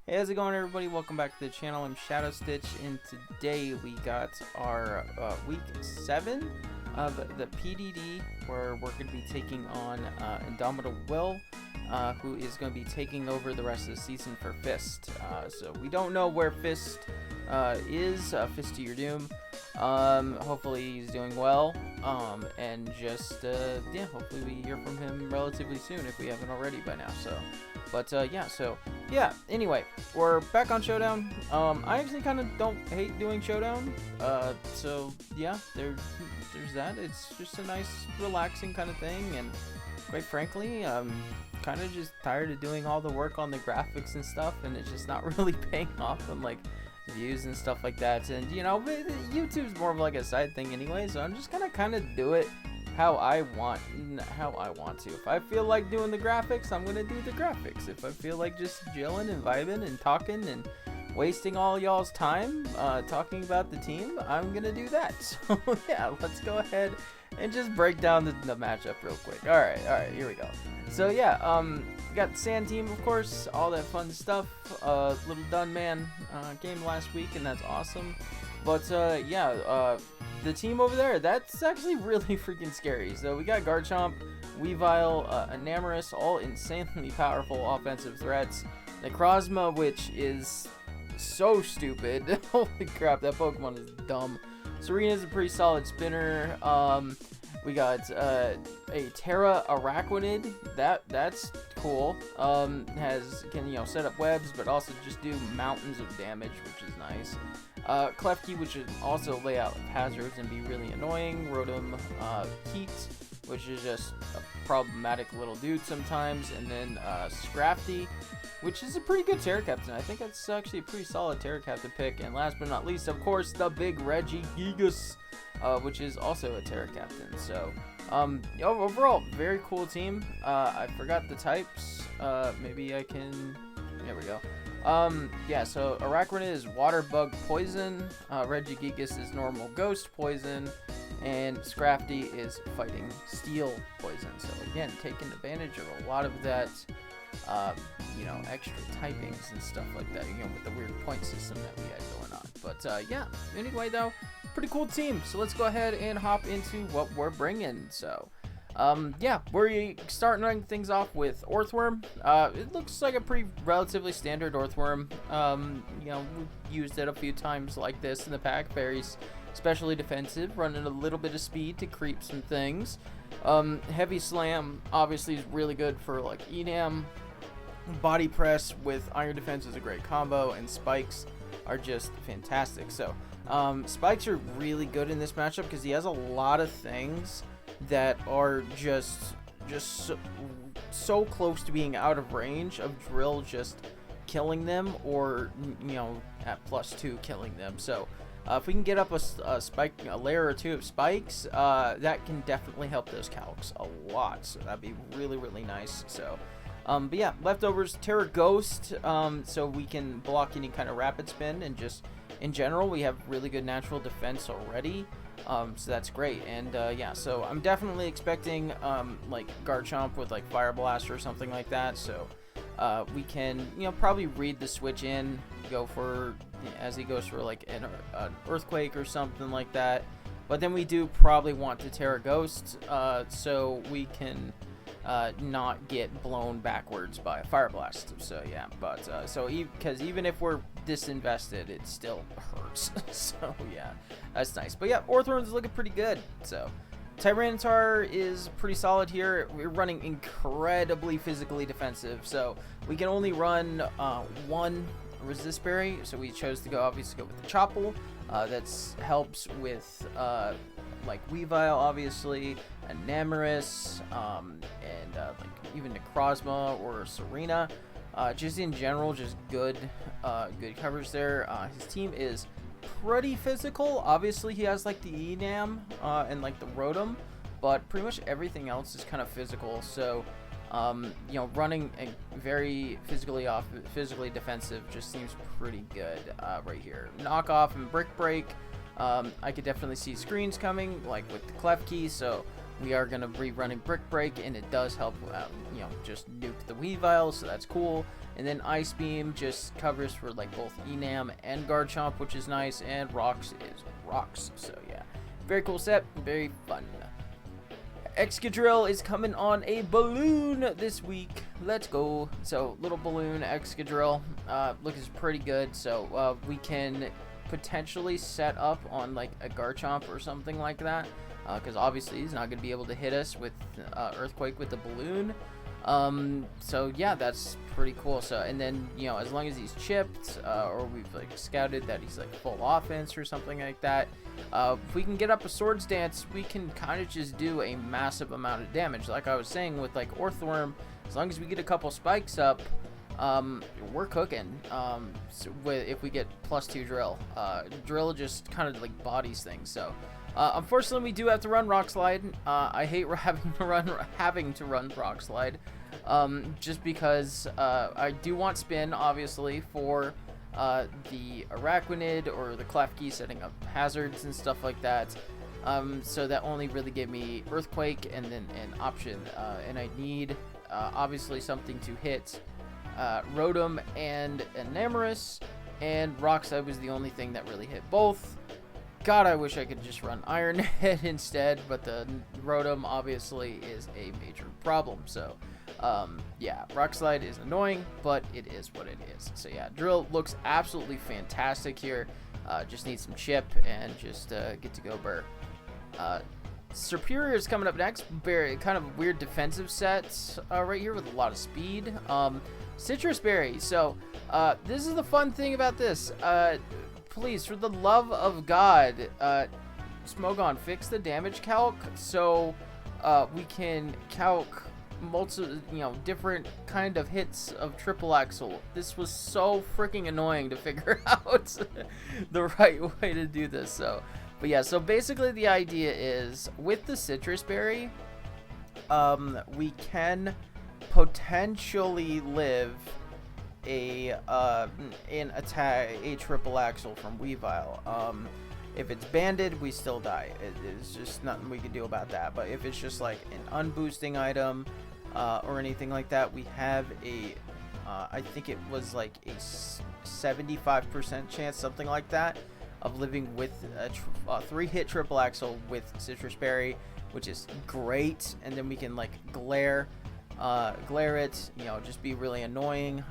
Hey, how's it going, everybody? Welcome back to the channel. I'm Shadow Stitch, and today we got our week 7 of the PDD, where we're going to be taking on Indomitable Will, who is going to be taking over the rest of the season for Fist. So we don't know where Fist is. Fist to your doom. Hopefully he's doing well, and just yeah, hopefully we hear from him relatively soon if we haven't already by now. Yeah, anyway, we're back on Showdown. I actually kind of don't hate doing Showdown, so yeah, there's that. It's just a nice, relaxing kind of thing, and quite frankly, kind of just tired of doing all the work on the graphics and stuff, and it's just not really paying off on, like, views and stuff like that. And, you know, YouTube's more of like a side thing anyway, so I'm just gonna kind of do it how I want to. If I feel like doing the graphics, I'm gonna do the graphics. If I feel like just chilling and vibing and talking and wasting all y'all's time talking about the team, I'm gonna do that. So yeah, let's go ahead and just break down the matchup real quick. All right, here we go. So yeah, got the Sand team, of course, all that fun stuff. Little Dun Man game last week, and that's awesome. But yeah, the team over there, that's actually really freaking scary. So we got Garchomp, Weavile, Enamorus, all insanely powerful offensive threats. Necrozma, which is so stupid. Holy crap, that Pokemon is dumb. Serena's a pretty solid spinner. We got a Terra Araquanid. That's cool. Can set up webs, but also just do mountains of damage, which is nice. Klefki, which is also lay out hazards and be really annoying. Rotom Heat, which is just a problematic little dude sometimes. And then Scrafty, which is a pretty good Terra Captain. I think that's actually a pretty solid Terra Captain pick. And last but not least, of course, the big Regigigas, which is also a Terra Captain. So overall, very cool team. I forgot the types. Maybe I can... There we go. Yeah, so Araquanid is Water Bug Poison, Regigigas is normal Ghost Poison, and Scrafty is Fighting Steel Poison. So again, taking advantage of a lot of that, extra typings and stuff like that, with the weird point system that we had going on. But yeah, anyway though, pretty cool team. So let's go ahead and hop into what we're bringing. So yeah, we're starting things off with Orthworm. It looks like a pretty relatively standard Orthworm. We've used it a few times like this in the pack. Very specially defensive, running a little bit of speed to creep some things. Heavy Slam obviously is really good for like Enam. Body Press with Iron Defense is a great combo, and Spikes are just fantastic. So Spikes are really good in this matchup because he has a lot of things that are just so close to being out of range of Drill just killing them, or at +2 killing them. So if we can get up a layer or two of Spikes, that can definitely help those calcs a lot. So that'd be really nice. So but yeah, leftovers, Terra Ghost, so we can block any kind of rapid spin, and just in general we have really good natural defense already. So that's great. And yeah, so I'm definitely expecting like Garchomp with like Fire Blast or something like that. So we can probably read the switch in, go for as he goes for like an Earthquake or something like that. But then we do probably want to Terra Ghost, so we can not get blown backwards by a Fire Blast. So yeah, but because even if we're disinvested, it still hurts. So yeah, that's nice. But yeah, Orthworm's looking pretty good. So Tyranitar is pretty solid here. We're running incredibly physically defensive, so we can only run one Resist Berry. So we chose to obviously go with the Chople. That's helps with like Weavile, obviously, Enamorus, and like even Necrozma or Serena. Just in general, just good coverage there. His team is pretty physical. Obviously, he has like the Enam and like the Rotom, but pretty much everything else is kind of physical. So running a very physically defensive just seems pretty good right here. Knockoff and Brick Break. I could definitely see screens coming, like with the Klefki, so we are going to be running Brick Break, and it does help, you know, just nuke the Weavile, so that's cool. And then Ice Beam just covers for like both Enam and Garchomp, which is nice, and Rocks is Rocks. So yeah, very cool set, very fun. Excadrill is coming on a balloon this week. Let's go. So little balloon Excadrill looks pretty good. So we can potentially set up on like a Garchomp or something like that, because obviously he's not going to be able to hit us with Earthquake with the balloon. So yeah, that's pretty cool. So, and then, you know, as long as he's chipped, or we've like scouted that he's like full offense or something like that, if we can get up a Swords Dance, we can kind of just do a massive amount of damage. Like I was saying with like Orthworm, as long as we get a couple spikes up, we're cooking. So if we get +2 drill, drill just kind of like bodies things. So unfortunately we do have to run Rock Slide. I hate having to run Rock Slide, just because I do want spin, obviously, for the Araquanid or the Klefki, setting up hazards and stuff like that. So that only really gave me Earthquake and then an option, and I need obviously something to hit Rotom and Enamorus, and Rock Slide was the only thing that really hit both. God, I wish I could just run Iron Head instead, but the Rotom obviously is a major problem. So, yeah, Rock Slide is annoying, but it is what it is. So yeah, Drill looks absolutely fantastic here. Just need some chip and just get to go burr. Superior is coming up next. Very kind of weird defensive set right here with a lot of speed. Citrus Berry. So this is the fun thing about this. Please, for the love of God, Smogon, fix the damage calc so we can calc different kind of hits of Triple Axle. This was so freaking annoying to figure out the right way to do this. So, but yeah, so basically the idea is with the Citrus Berry, we can potentially live an attack, a Triple Axle from Weavile. If it's banded, we still die. It's just nothing we can do about that. But if it's just like an unboosting item or anything like that, we have a I think it was like a 75% chance, something like that, of living with a 3-hit Triple Axle with Citrus Berry, which is great. And then we can like glare it, you know, just be really annoying,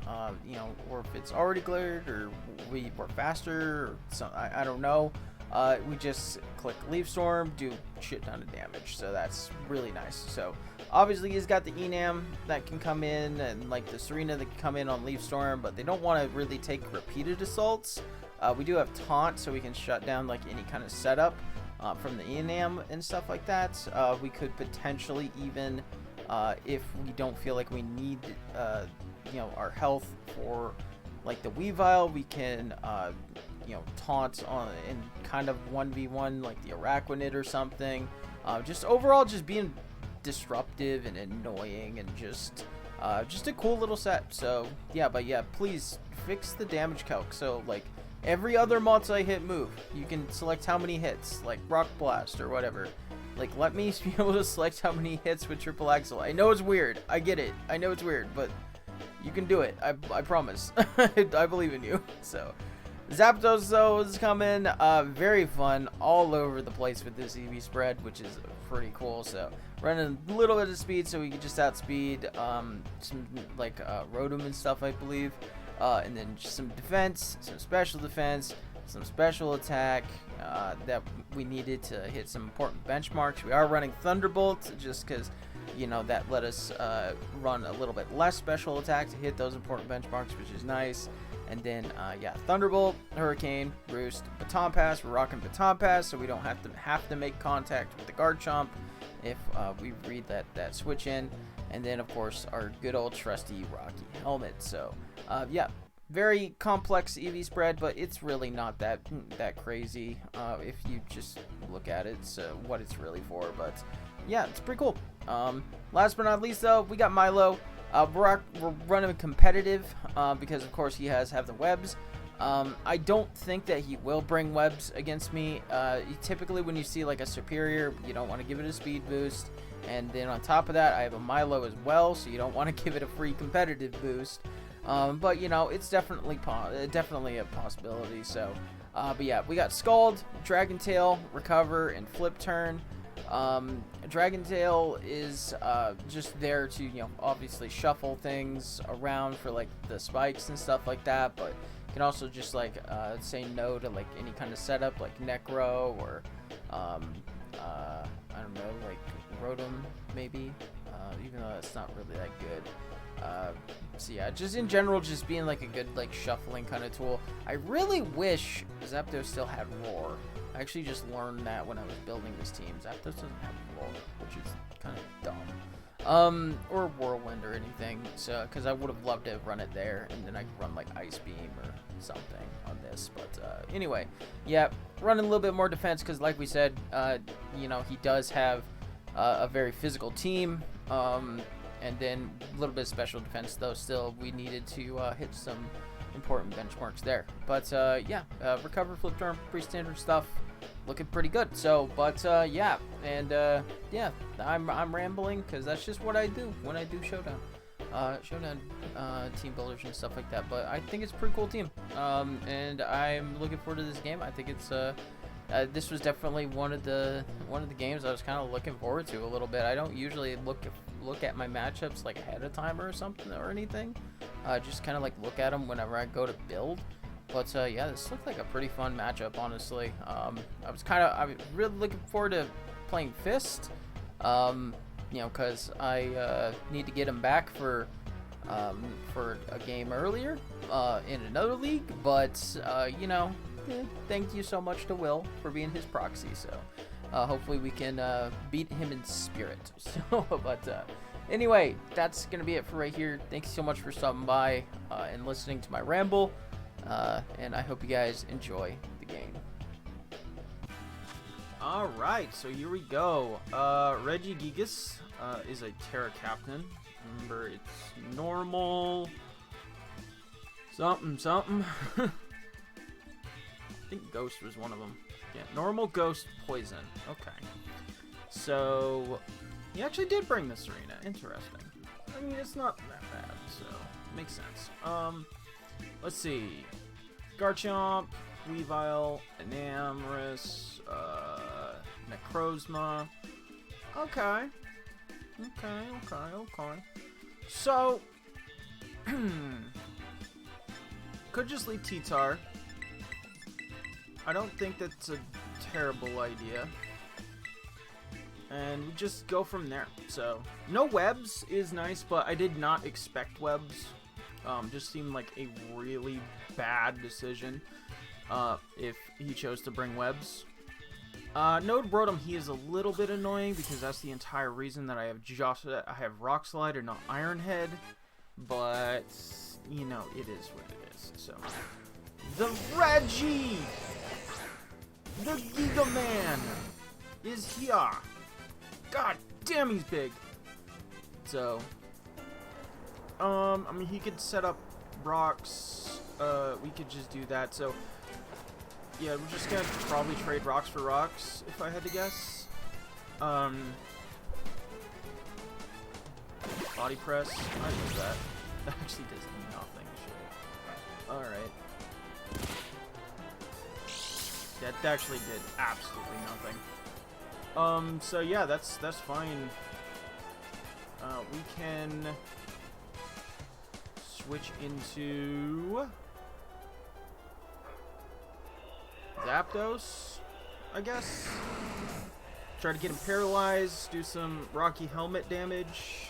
you know, or if it's already glared or we're faster or something, I don't know, we just click Leaf Storm, do shit ton of damage. So that's really nice. So obviously he's got the Enam that can come in, and like the Serena that can come in on Leaf Storm, but they don't want to really take repeated assaults. We do have Taunt, so we can shut down like any kind of setup from the Enam and stuff like that. We could potentially even, if we don't feel like we need, you know, our health for like the Weavile, we can, you know, taunt on and kind of 1v1 like the Araquanid or something. Just overall, just being disruptive and annoying, and just a cool little set. So yeah, but yeah, please fix the damage calc. So like every other multi-hit move, you can select how many hits, like Rock Blast or whatever. Like, let me be able to select how many hits with Triple Axle. I know it's weird. I get it. I know it's weird, but you can do it. I promise. I believe in you. So, Zapdos, though, is coming. Very fun. All over the place with this EV spread, which is pretty cool. So, running a little bit of speed so we can just outspeed some, like, Rotom and stuff, I believe. And then just some defense, some special defense, some special attack that we needed to hit some important benchmarks. We are running Thunderbolt just because, you know, that let us run a little bit less special attack to hit those important benchmarks, which is nice. And then, yeah, Thunderbolt, Hurricane, Roost, Baton Pass. We're rocking Baton Pass, so we don't have to make contact with the Garchomp if we read that switch in. And then, of course, our good old trusty Rocky Helmet. So, yeah, very complex EV spread, but it's really not that crazy if you just look at it, so what it's really for. But yeah, it's pretty cool. Last but not least, though, we got Milo. We're running competitive because, of course, he have the webs. I don't think that he will bring webs against me. Typically when you see like a superior, you don't want to give it a speed boost. And then on top of that, I have a Milo as well, so you don't want to give it a free competitive boost. But you know, it's definitely a possibility. So, but yeah, we got Scald, Dragon Tail, Recover, and Flip Turn. Dragon Tail is just there to, you know, obviously shuffle things around for like the spikes and stuff like that, but you can also just like say no to like any kind of setup like Necro or I don't know, like Rotom maybe, even though that's not really that good. So yeah, just in general, just being like a good like shuffling kind of tool. I really wish Zapdos still had Roar. I actually just learned that when I was building this team. Zapdos doesn't have Roar, which is kind of dumb. Or Whirlwind or anything. So, because I would have loved to run it there, and then I could run like Ice Beam or something on this. But anyway, yeah, running a little bit more defense because, like we said, you know, he does have a very physical team. And then a little bit of special defense, though. Still, we needed to hit some important benchmarks there. But yeah, Recover, Flip Turn, pretty standard stuff. Looking pretty good. So, but yeah, and yeah, I'm rambling because that's just what I do when I do Showdown. Team builders and stuff like that. But I think it's a pretty cool team. And I'm looking forward to this game. I think it's this was definitely one of the games I was kind of looking forward to a little bit. I don't usually look at my matchups like ahead of time or something or anything. Just kind of like look at them whenever I go to build. But yeah, this looked like a pretty fun matchup, honestly. I was really looking forward to playing Fist. You know, because I need to get him back for a game earlier in another league. But you know, thank you so much to Will for being his proxy. So hopefully we can beat him in spirit. So, but anyway, that's gonna be it for right here. Thank you so much for stopping by and listening to my ramble. And I hope you guys enjoy the game. Alright, so here we go. Regigigas is a Terra Captain. Remember, it's normal. Something. I think Ghost was one of them. Yeah, normal, Ghost, Poison. Okay. So, he actually did bring this arena. Interesting. I mean, it's not that bad, so it makes sense. Let's see. Garchomp, Weavile, Enamorus, Necrozma. Okay. So, could just leave T-Tar. I don't think that's a terrible idea. And we just go from there. So, no webs is nice, but I did not expect webs. Just seemed like a really bad decision if he chose to bring webs. Node Rotom, he is a little bit annoying because that's the entire reason that I have Rock Slide and not Iron Head. But, you know, it is what it is. So, the Reggie! The Giga Man is here! God damn, he's big! So, I mean, he could set up rocks. We could just do that. So, yeah, we're just gonna probably trade rocks for rocks, if I had to guess. Body press. I do that. That actually does nothing. Alright. That actually did absolutely nothing. So yeah, that's fine. We can switch into Zapdos, I guess. Try to get him paralyzed, do some Rocky Helmet damage.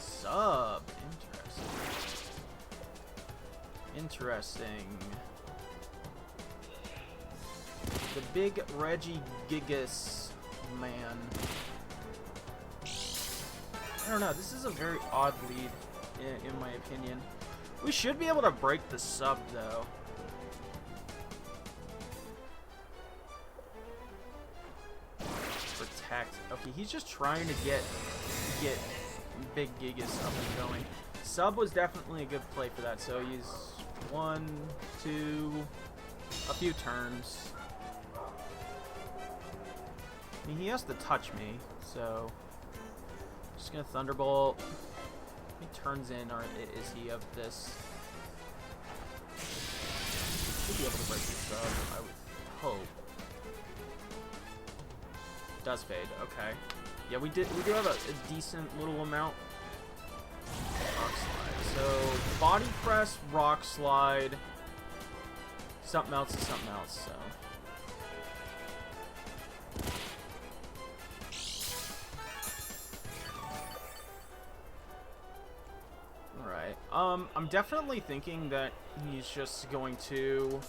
Sub. Interesting. The big Regigigas man. I don't know. This is a very odd lead, in my opinion. We should be able to break the sub, though. Protect. Okay, he's just trying to get big Gigas up and going. Sub was definitely a good play for that. So he's 1, 2, a few turns. I mean, he has to touch me, so just gonna Thunderbolt. He turns in, or is he of this? Should be able to break the sub, I would hope. Does fade, okay. Yeah, we do have a decent little amount. Rock slide. So body press, rock slide. Something else is something else, so. Alright. I'm definitely thinking that he's just going to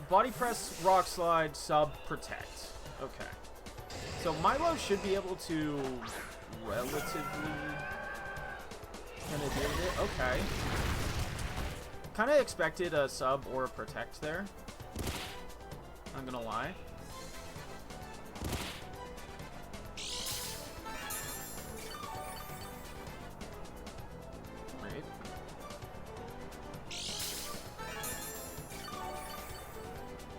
body press, rock slide, sub, protect. Okay. So Milo should be able to relatively kind of deal with it. Okay. Kind of expected a sub or a protect there. I'm gonna lie. Right.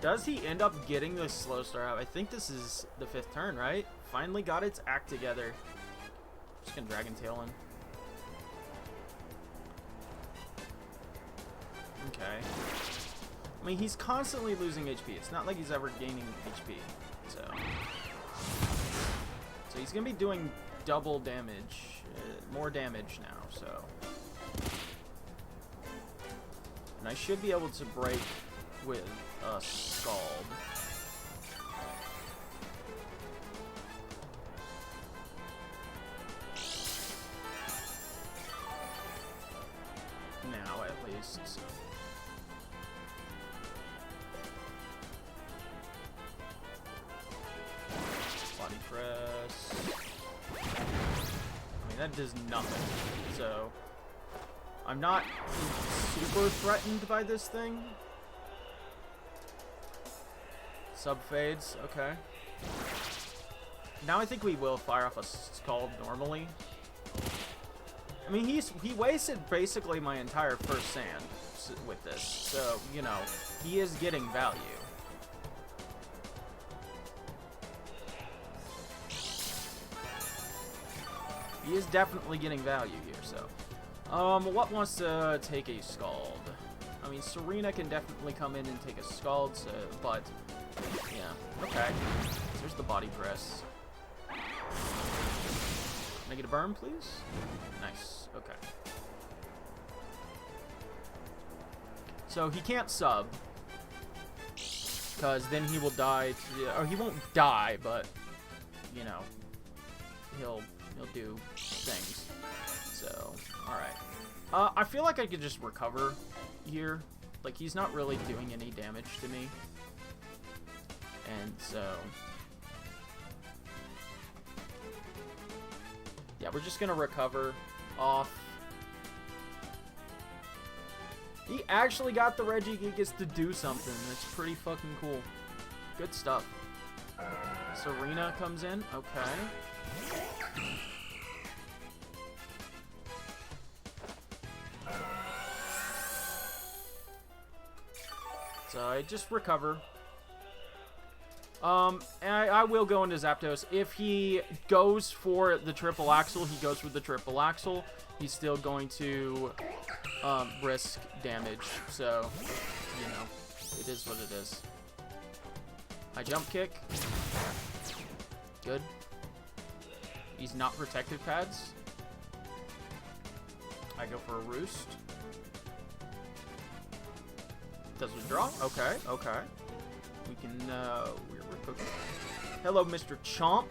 Does he end up getting the slow start out? I think this is the 5th turn, right? Finally got its act together. Just gonna Dragon Tail in. Okay. I mean, he's constantly losing HP. It's not like he's ever gaining HP. So he's gonna be doing double damage, more damage now. So, and I should be able to break with a Scald. Now, at least. So. Body press. I mean, that does nothing. So, I'm not super threatened by this thing. Sub fades, okay. Now I think we will fire off a Scald normally. I mean, he wasted basically my entire first sand with this, so, you know, he is getting value. He is definitely getting value here, so. What wants to take a Scald? I mean, Serena can definitely come in and take a Scald, so, but, yeah, okay. So there's the body press. Can I get a burn, please? Nice, okay. So he can't sub, because then he will die, or he won't die, but, you know, he'll do things. So, alright. I feel like I could just recover here. Like, he's not really doing any damage to me. And so, yeah, we're just gonna recover off. He actually got the Regigigas to do something. That's pretty fucking cool. Good stuff. Serena comes in. Okay. So I just recover. And I will go into Zapdos. If he goes for the triple axle, he goes for the triple axle. He's still going to risk damage. So, you know, it is what it is. I jump kick. Good. He's not protective pads. I go for a roost. Does withdraw? Okay, okay. We can, we're cooking. Hello, Mr. Chomp.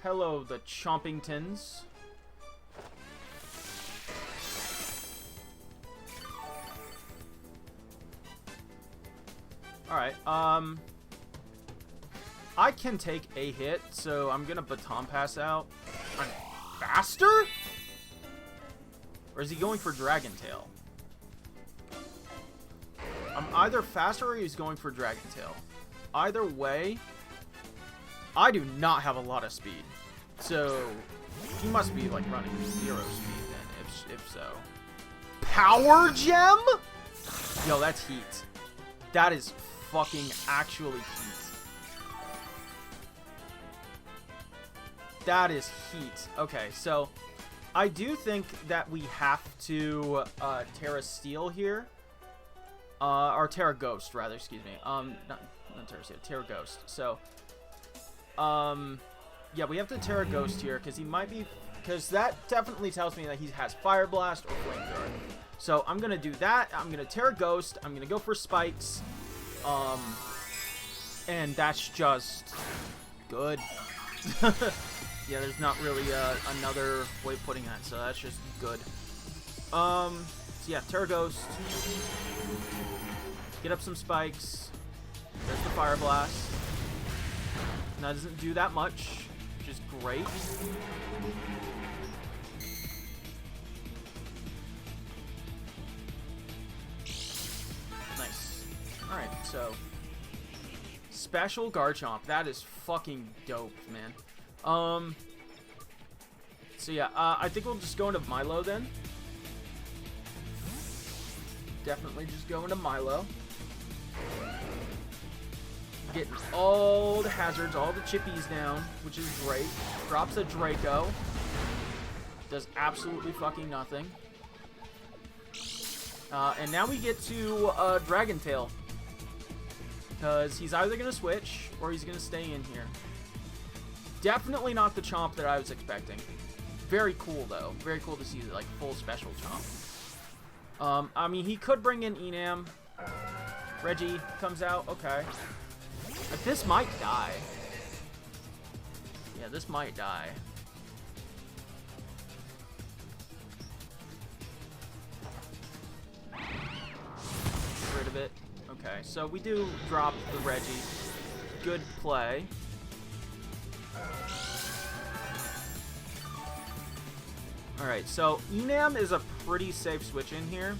Hello, the Chompingtons. Alright, I can take a hit, so I'm gonna Baton Pass out. I'm faster? Or is he going for Dragon Tail? I'm either faster or he's going for Dragon Tail. Either way, I do not have a lot of speed. So he must be like running 0 speed then, if so. Power gem? Yo, that's heat. That is fucking actually heat. That is heat. Okay, so I do think that we have to Terra Steel here. Or Terra Ghost, rather, excuse me. Not Terra Steel, Terra Ghost. So, yeah, we have to Terra Ghost here, because he might be... Because that definitely tells me that he has Fire Blast or Flamethrower. So, I'm going to do that. I'm going to Terra Ghost. I'm going to go for Spikes. And that's just good. Yeah, there's not really another way of putting that, so that's just good. So yeah, Terra Ghost. Get up some spikes. There's the Fire Blast. That doesn't do that much, which is great. Nice. Alright, so special Garchomp. That is fucking dope, man. So yeah, I think we'll just go into Milo then. Definitely just go into Milo. Getting all the hazards, all the chippies down, which is great. Drops a Draco. Does absolutely fucking nothing. And now we get to Dragon Tail. Because he's either going to switch or he's going to stay in here. Definitely not the Chomp that I was expecting. Very cool, though. Very cool to see, like, full special Chomp. I mean, he could bring in Enam. Reggie comes out. Okay. But this might die. Yeah, this might die. Get rid of it. Okay, so we do drop the Reggie. Good play. Alright, so Enam is a pretty safe switch in here,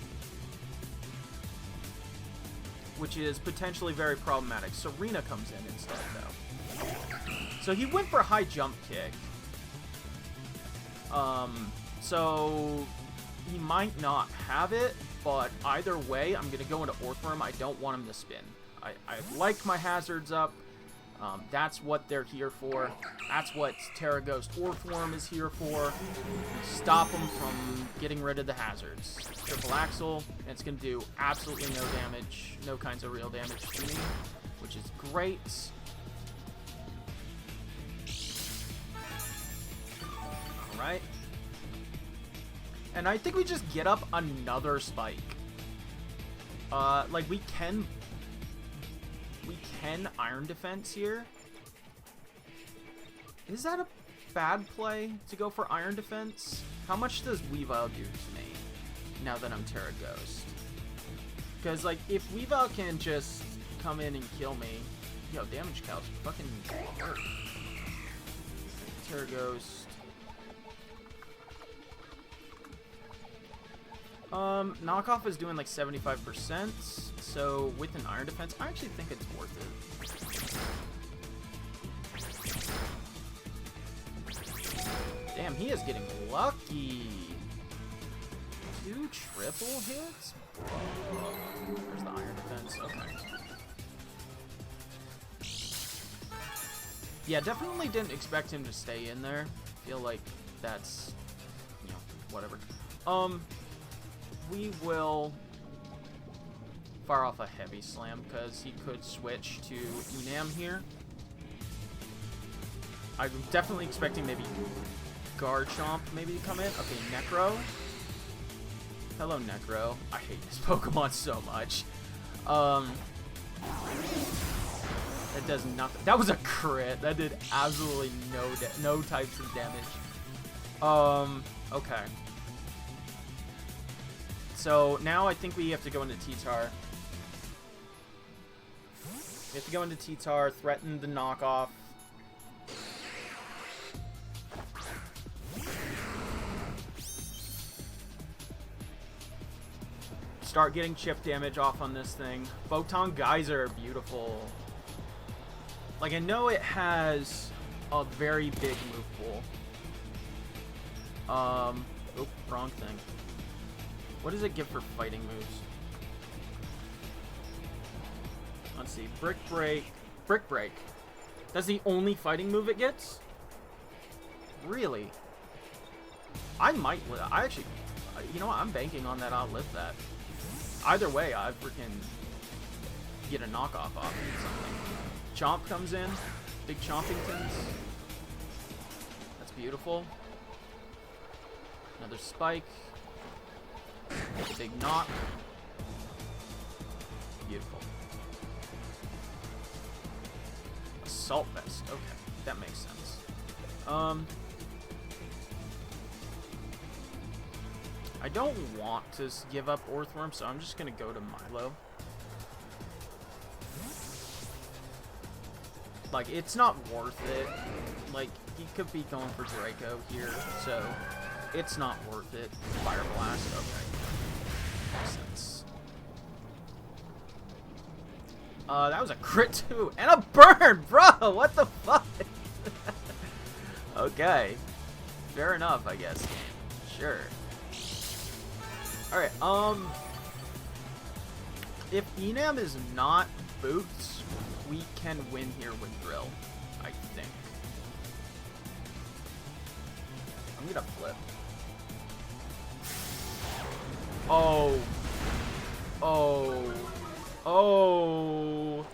which is potentially very problematic. Serena comes in instead, though. So he went for a high jump kick. So he might not have it, but either way, I'm going to go into Orthworm. I don't want him to spin. I like my hazards up. That's what they're here for. That's what Terra Ghost Orthworm is here for. Stop them from getting rid of the hazards. Triple Axle, and it's going to do absolutely no damage. No kinds of real damage to me, which is great. Alright. And I think we just get up another Spike. Like, we can Iron Defense here. Is that a bad play to go for Iron Defense? How much does Weavile do to me now that I'm Terra Ghost? Because, like, if Weavile can just come in and kill me... Yo, Damage Cal's fucking hurt. Terra Ghost. Knockoff is doing like 75%, so with an Iron Defense, I actually think it's worth it. Damn, he is getting lucky. 2 triple hits? Where's the Iron Defense? Okay. Yeah, definitely didn't expect him to stay in there. Feel like that's, you know, whatever. We will fire off a Heavy Slam because he could switch to Enam here. I'm definitely expecting maybe Garchomp maybe to come in. Okay, Necro. Hello, Necro. I hate this Pokemon so much. That does nothing. That was a crit. That did absolutely no types of damage. Okay. So now I think we have to go into T-Tar. We have to go into T-Tar, threaten the knockoff. Start getting chip damage off on this thing. Photon Geyser, beautiful. Like, I know it has a very big move pool. Oop, wrong thing. What does it give for fighting moves? Let's see. Brick Break. Brick Break. That's the only fighting move it gets? Really? I actually, you know what? I'm banking on that I'll live that. Either way, I freaking get a knockoff off or something. Chomp comes in. Big Chompingtons. That's beautiful. Another spike. Big knock. Beautiful. Assault vest. Okay, that makes sense. I don't want to give up Orthworm, so I'm just gonna go to Milo. Like, it's not worth it. Like, he could be going for Draco here, so it's not worth it. Fire Blast, okay. Makes sense. That was a crit too, and a burn, bro! What the fuck? Okay. Fair enough, I guess. Sure. Alright, if Enam is not Boots, we can win here with Drill, I think. I'm gonna flip. Oh. Oh. Oh.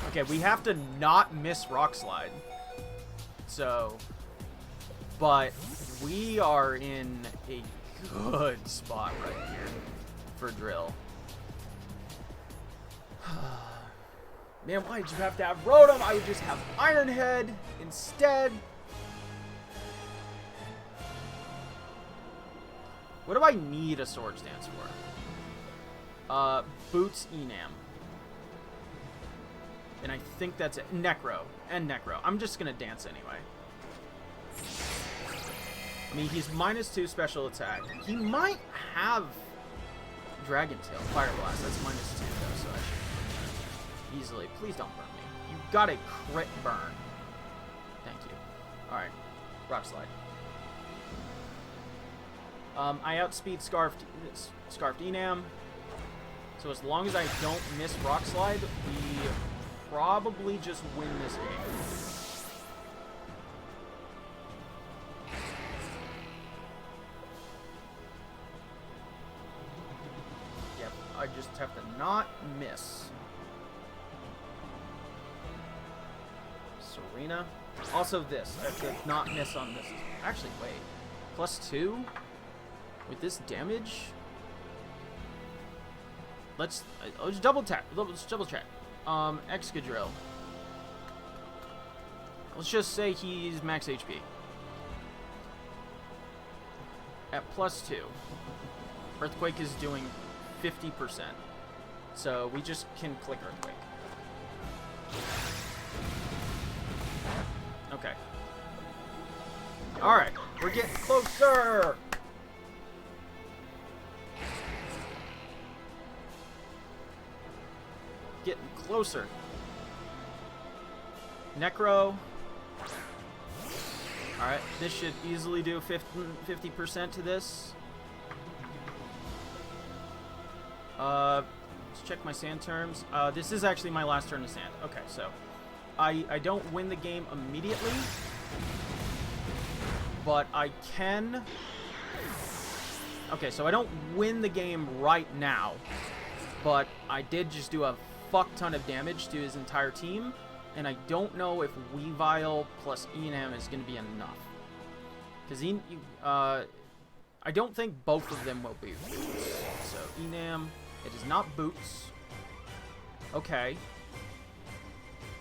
Okay, we have to not miss Rock Slide. So, but we are in a good spot right here for Drill. Man, why did you have to have Rotom? I would just have Iron Head instead. What do I need a Swords Dance for? Boots Enam. And I think that's it. Necro. And Necro. I'm just gonna dance anyway. I mean, he's -2 special attack. He might have Dragon Tail. Fire Blast. That's -2 though, so I should easily. Please don't burn me. You got a crit burn. Thank you. Alright. Rock Slide. I outspeed Scarfed Enam. So as long as I don't miss Rock Slide, we probably just win this game. Yep, I just have to not miss. Serena. Also this. I have to not miss on this. Actually, wait. +2? With this damage? Let's double tap. Let's double check. Excadrill. Let's just say he's max HP. At +2. Earthquake is doing 50%. So we just can click Earthquake. Okay. Alright, we're getting closer! Getting closer. Necro. Alright, this should easily do 50% to this. Let's check my sand terms. This is actually my last turn of sand. Okay, so I don't win the game immediately, but I can. Okay, so I don't win the game right now, but I did just do a fuck ton of damage to his entire team, and I don't know if Weavile plus Enam is going to be enough. Because I don't think both of them will be Boots. So Enam, it is not Boots. Okay.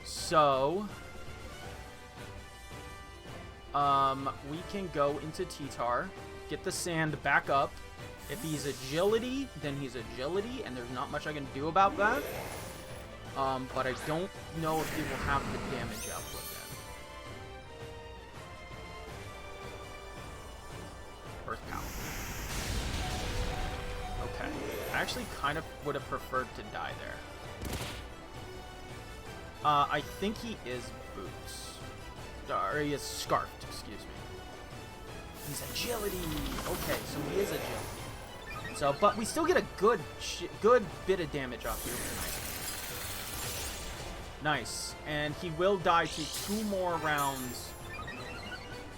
So we can go into T-Tar, get the sand back up. If he's agility, then he's agility, and there's not much I can do about that. But I don't know if he will have the damage output then. Earth Power. Okay. I actually kind of would have preferred to die there. I think he is boots. Or he is scarfed, excuse me. He's agility. Okay, so he is agility. So, but we still get a good bit of damage off here. Nice. And he will die to 2 more rounds.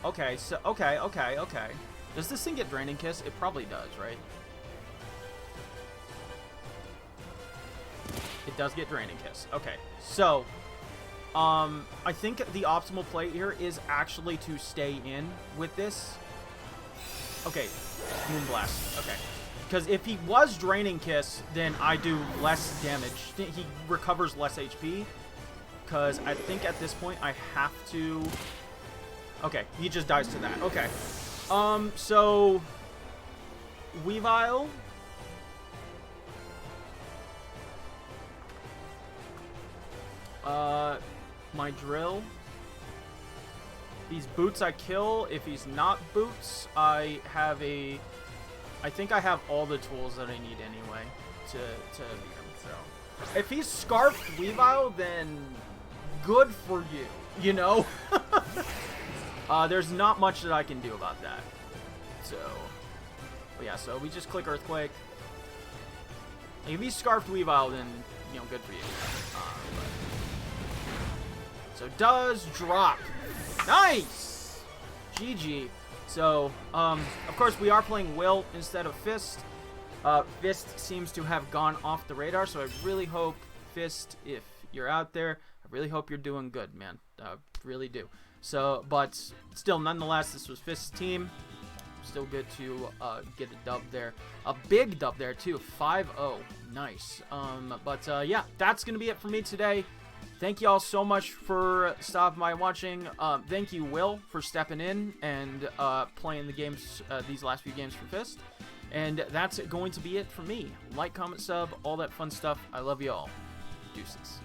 Okay, so, okay. Does this thing get Draining Kiss? It probably does, right? It does get Draining Kiss. Okay, so, I think the optimal play here is actually to stay in with this. Okay, Moonblast. Okay. Because if he was Draining Kiss, then I do less damage. He recovers less HP. Because I think at this point I have to... Okay, he just dies to that. Okay. So... Weavile. My drill. These boots I kill. If he's not boots, I have a... I think I have all the tools that I need anyway to beat him. So if he's scarfed Weavile, then good for you. You know? There's not much that I can do about that. So, but yeah, so we just click Earthquake. If he's scarfed Weavile, then, you know, good for you. So does drop. Nice! GG. So, of course, we are playing Will instead of Fist. Fist seems to have gone off the radar, so I really hope, Fist, if you're out there, I really hope you're doing good, man. Really do. So, but still, nonetheless, this was Fist's team. Still good to get a dub there. A big dub there, too. 5-0. Nice. But yeah, that's going to be it for me today. Thank you all so much for stopping by watching. Thank you, Will, for stepping in and playing the games, these last few games for Fist. And that's going to be it for me. Like, comment, sub, all that fun stuff. I love you all. Deuces.